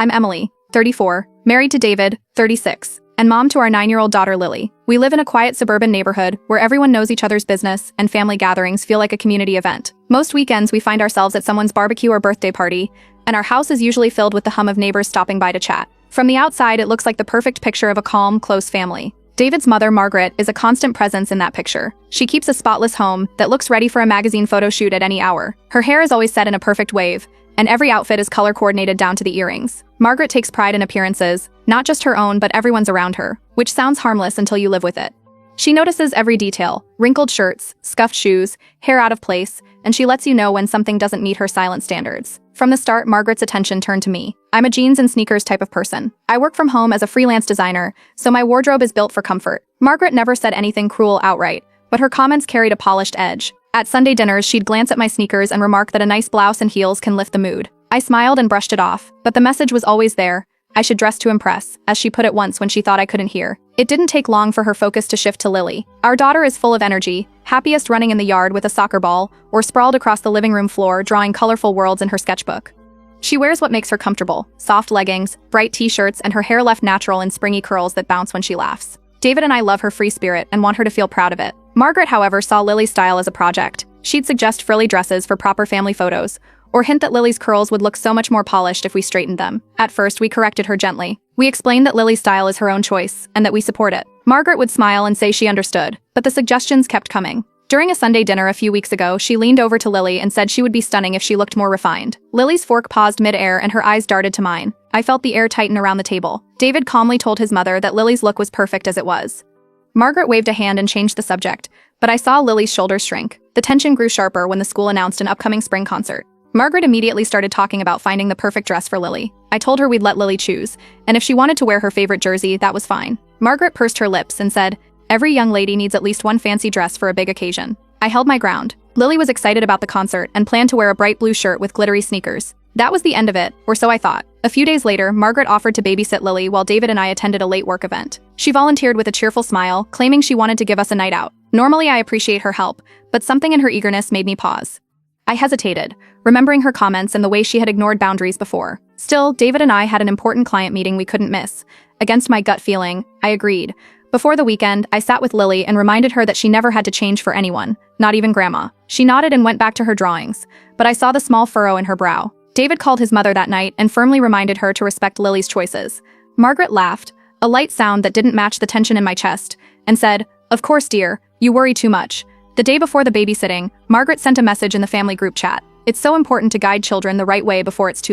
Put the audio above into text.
I'm Emily, 34, married to David, 36, and mom to our 9-year-old daughter Lily. We live in a quiet suburban neighborhood where everyone knows each other's business and family gatherings feel like a community event. Most weekends we find ourselves at someone's barbecue or birthday party, and our house is usually filled with the hum of neighbors stopping by to chat. From the outside, it looks like the perfect picture of a calm, close family. David's mother, Margaret, is a constant presence in that picture. She keeps a spotless home that looks ready for a magazine photo shoot at any hour. Her hair is always set in a perfect wave, and every outfit is color-coordinated down to the earrings. Margaret takes pride in appearances, not just her own but everyone's around her, which sounds harmless until you live with it. She notices every detail: wrinkled shirts, scuffed shoes, hair out of place, and she lets you know when something doesn't meet her silent standards. From the start, Margaret's attention turned to me. I'm a jeans and sneakers type of person. I work from home as a freelance designer, so my wardrobe is built for comfort. Margaret never said anything cruel outright, but her comments carried a polished edge. At Sunday dinners, she'd glance at my sneakers and remark that a nice blouse and heels can lift the mood. I smiled and brushed it off, but the message was always there. I should dress to impress, as she put it once when she thought I couldn't hear. It didn't take long for her focus to shift to Lily. Our daughter is full of energy, happiest running in the yard with a soccer ball, or sprawled across the living room floor drawing colorful worlds in her sketchbook. She wears what makes her comfortable: soft leggings, bright t-shirts, and her hair left natural in springy curls that bounce when she laughs. David and I love her free spirit and want her to feel proud of it. Margaret, however, saw Lily's style as a project. She'd suggest frilly dresses for proper family photos, or hint that Lily's curls would look so much more polished if we straightened them. At first, we corrected her gently. We explained that Lily's style is her own choice, and that we support it. Margaret would smile and say she understood, but the suggestions kept coming. During a Sunday dinner a few weeks ago, she leaned over to Lily and said she would be stunning if she looked more refined. Lily's fork paused mid-air and her eyes darted to mine. I felt the air tighten around the table. David calmly told his mother that Lily's look was perfect as it was. Margaret waved a hand and changed the subject, but I saw Lily's shoulders shrink. The tension grew sharper when the school announced an upcoming spring concert. Margaret immediately started talking about finding the perfect dress for Lily. I told her we'd let Lily choose, and if she wanted to wear her favorite jersey, that was fine. Margaret pursed her lips and said, "Every young lady needs at least one fancy dress for a big occasion." I held my ground. Lily was excited about the concert and planned to wear a bright blue shirt with glittery sneakers. That was the end of it, or so I thought. A few days later, Margaret offered to babysit Lily while David and I attended a late work event. She volunteered with a cheerful smile, claiming she wanted to give us a night out. Normally I appreciate her help, but something in her eagerness made me pause. I hesitated, remembering her comments and the way she had ignored boundaries before. Still, David and I had an important client meeting we couldn't miss. Against my gut feeling, I agreed. Before the weekend, I sat with Lily and reminded her that she never had to change for anyone, not even Grandma. She nodded and went back to her drawings, but I saw the small furrow in her brow. David called his mother that night and firmly reminded her to respect Lily's choices. Margaret laughed, a light sound that didn't match the tension in my chest, and said, "Of course, dear, you worry too much." The day before the babysitting, Margaret sent a message in the family group chat. "It's so important to guide children the right way before it's too late."